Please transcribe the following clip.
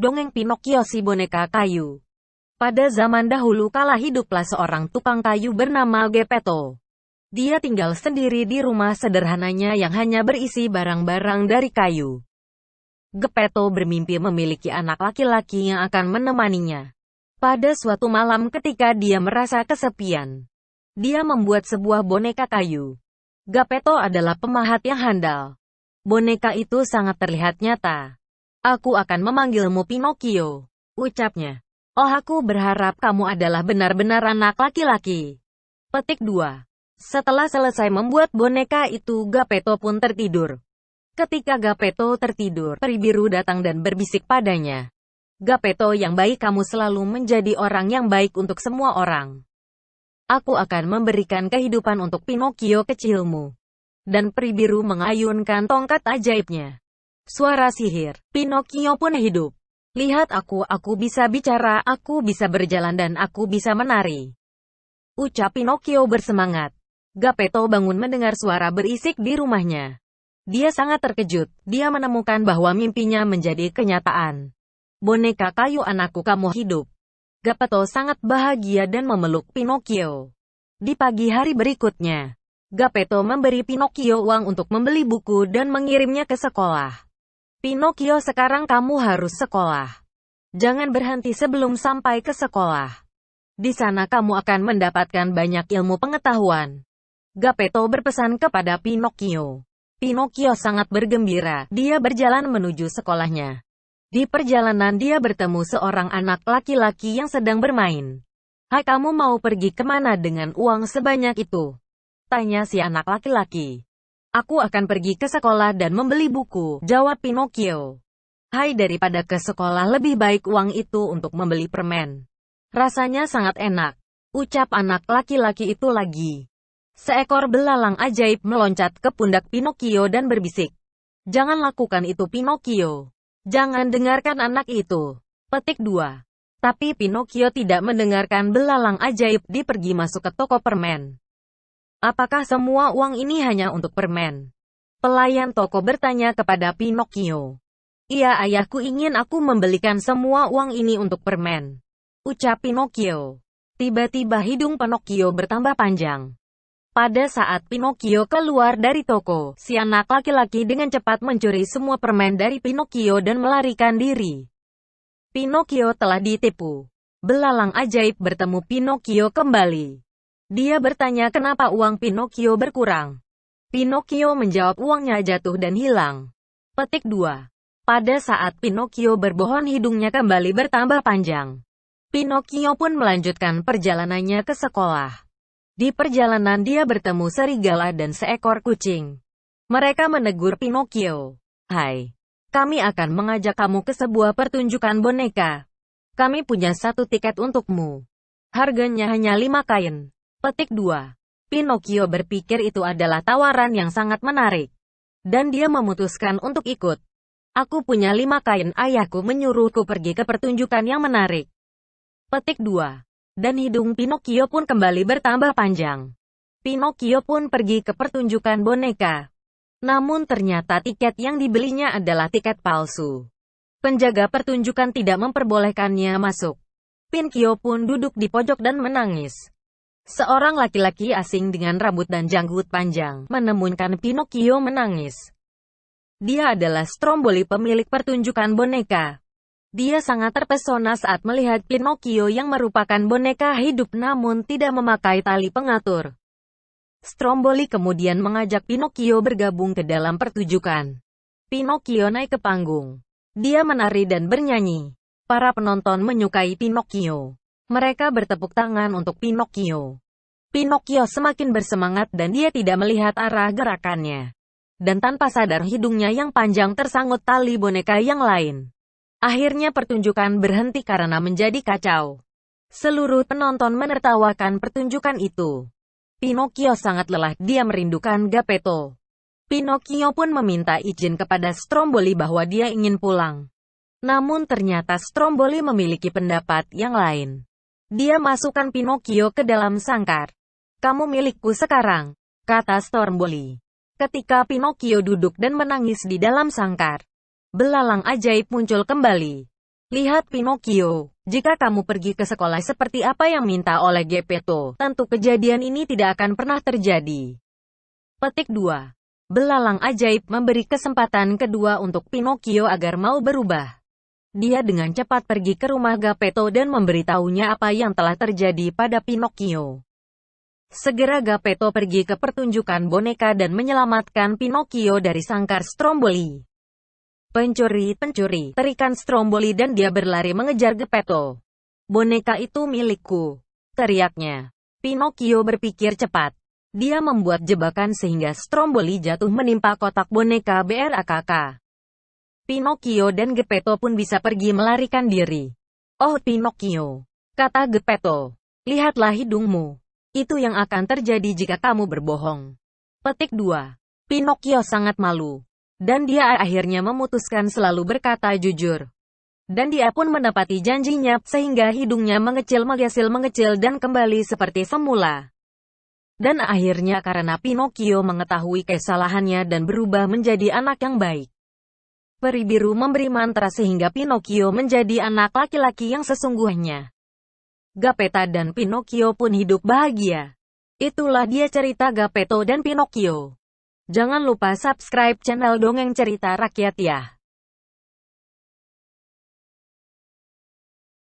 Dongeng Pinocchio si boneka kayu. Pada zaman dahulu kala hiduplah seorang tukang kayu bernama Geppetto. Dia tinggal sendiri di rumah sederhananya yang hanya berisi barang-barang dari kayu. Geppetto bermimpi memiliki anak laki-laki yang akan menemaninya. Pada suatu malam ketika dia merasa kesepian, dia membuat sebuah boneka kayu. Geppetto adalah pemahat yang handal. Boneka itu sangat terlihat nyata. "Aku akan memanggilmu Pinocchio," ucapnya. "Oh, aku berharap kamu adalah benar-benar anak laki-laki." Petik 2. Setelah selesai membuat boneka itu, Geppetto pun tertidur. Ketika Geppetto tertidur, peri biru datang dan berbisik padanya. "Geppetto yang baik, kamu selalu menjadi orang yang baik untuk semua orang. Aku akan memberikan kehidupan untuk Pinocchio kecilmu." Dan peri biru mengayunkan tongkat ajaibnya. Suara sihir, Pinocchio pun hidup. "Lihat aku bisa bicara, aku bisa berjalan dan aku bisa menari," ucap Pinocchio bersemangat. Geppetto bangun mendengar suara berisik di rumahnya. Dia sangat terkejut, dia menemukan bahwa mimpinya menjadi kenyataan. "Boneka kayu anakku, kamu hidup." Geppetto sangat bahagia dan memeluk Pinocchio. Di pagi hari berikutnya, Geppetto memberi Pinocchio uang untuk membeli buku dan mengirimnya ke sekolah. "Pinocchio, sekarang kamu harus sekolah. Jangan berhenti sebelum sampai ke sekolah. Di sana kamu akan mendapatkan banyak ilmu pengetahuan," Geppetto berpesan kepada Pinocchio. Pinocchio sangat bergembira, dia berjalan menuju sekolahnya. Di perjalanan dia bertemu seorang anak laki-laki yang sedang bermain. "Hai, kamu mau pergi kemana dengan uang sebanyak itu?" tanya si anak laki-laki. "Aku akan pergi ke sekolah dan membeli buku," jawab Pinocchio. "Hai, daripada ke sekolah lebih baik uang itu untuk membeli permen. Rasanya sangat enak," ucap anak laki-laki itu lagi. Seekor belalang ajaib meloncat ke pundak Pinocchio dan berbisik. "Jangan lakukan itu, Pinocchio. Jangan dengarkan anak itu." Petik 2. Tapi Pinocchio tidak mendengarkan belalang ajaib. Dia pergi masuk ke toko permen. "Apakah semua uang ini hanya untuk permen?" pelayan toko bertanya kepada Pinocchio. "Iya, ayahku ingin aku membelikan semua uang ini untuk permen," ucap Pinocchio. Tiba-tiba hidung Pinocchio bertambah panjang. Pada saat Pinocchio keluar dari toko, si anak laki-laki dengan cepat mencuri semua permen dari Pinocchio dan melarikan diri. Pinocchio telah ditipu. Belalang ajaib bertemu Pinocchio kembali. Dia bertanya kenapa uang Pinocchio berkurang. Pinocchio menjawab uangnya jatuh dan hilang. Petik 2. Pada saat Pinocchio berbohong, hidungnya kembali bertambah panjang. Pinocchio pun melanjutkan perjalanannya ke sekolah. Di perjalanan dia bertemu serigala dan seekor kucing. Mereka menegur Pinocchio. "Hai, kami akan mengajak kamu ke sebuah pertunjukan boneka. Kami punya satu tiket untukmu. Harganya hanya 5 kain. Petik 2. Pinocchio berpikir itu adalah tawaran yang sangat menarik. Dan dia memutuskan untuk ikut. "Aku punya 5 kain, ayahku menyuruhku pergi ke pertunjukan yang menarik." Petik 2. Dan hidung Pinocchio pun kembali bertambah panjang. Pinocchio pun pergi ke pertunjukan boneka. Namun ternyata tiket yang dibelinya adalah tiket palsu. Penjaga pertunjukan tidak memperbolehkannya masuk. Pinocchio pun duduk di pojok dan menangis. Seorang laki-laki asing dengan rambut dan janggut panjang menemukan Pinocchio menangis. Dia adalah Stromboli, pemilik pertunjukan boneka. Dia sangat terpesona saat melihat Pinocchio yang merupakan boneka hidup namun tidak memakai tali pengatur. Stromboli kemudian mengajak Pinocchio bergabung ke dalam pertunjukan. Pinocchio naik ke panggung. Dia menari dan bernyanyi. Para penonton menyukai Pinocchio. Mereka bertepuk tangan untuk Pinocchio. Pinocchio semakin bersemangat dan dia tidak melihat arah gerakannya. Dan tanpa sadar hidungnya yang panjang tersangkut tali boneka yang lain. Akhirnya pertunjukan berhenti karena menjadi kacau. Seluruh penonton menertawakan pertunjukan itu. Pinocchio sangat lelah, dia merindukan Geppetto. Pinocchio pun meminta izin kepada Stromboli bahwa dia ingin pulang. Namun ternyata Stromboli memiliki pendapat yang lain. Dia masukkan Pinocchio ke dalam sangkar. "Kamu milikku sekarang," kata Stromboli. Ketika Pinocchio duduk dan menangis di dalam sangkar, belalang ajaib muncul kembali. Lihat Pinocchio, jika kamu pergi ke sekolah seperti apa yang minta oleh Geppetto, tentu kejadian ini tidak akan pernah terjadi. Petik 2. Belalang ajaib memberi kesempatan kedua untuk Pinocchio agar mau berubah. Dia dengan cepat pergi ke rumah Geppetto dan memberitahunya apa yang telah terjadi pada Pinocchio. Segera Geppetto pergi ke pertunjukan boneka dan menyelamatkan Pinocchio dari sangkar Stromboli. Pencuri, terikan Stromboli dan dia berlari mengejar Geppetto. Boneka itu milikku, teriaknya. Pinocchio berpikir cepat. Dia membuat jebakan sehingga Stromboli jatuh menimpa kotak boneka BRAKK. Pinocchio dan Geppetto pun bisa pergi melarikan diri. Oh Pinocchio, kata Geppetto, lihatlah hidungmu. Itu yang akan terjadi jika kamu berbohong. Petik 2. Pinocchio sangat malu. Dan dia akhirnya memutuskan selalu berkata jujur. Dan dia pun menepati janjinya, sehingga hidungnya mengecil dan kembali seperti semula. Dan akhirnya karena Pinocchio mengetahui kesalahannya dan berubah menjadi anak yang baik. Peri biru memberi mantra sehingga Pinocchio menjadi anak laki-laki yang sesungguhnya. Geppetto dan Pinocchio pun hidup bahagia. Itulah dia cerita Geppetto dan Pinocchio. Jangan lupa subscribe channel Dongeng Cerita Rakyat ya.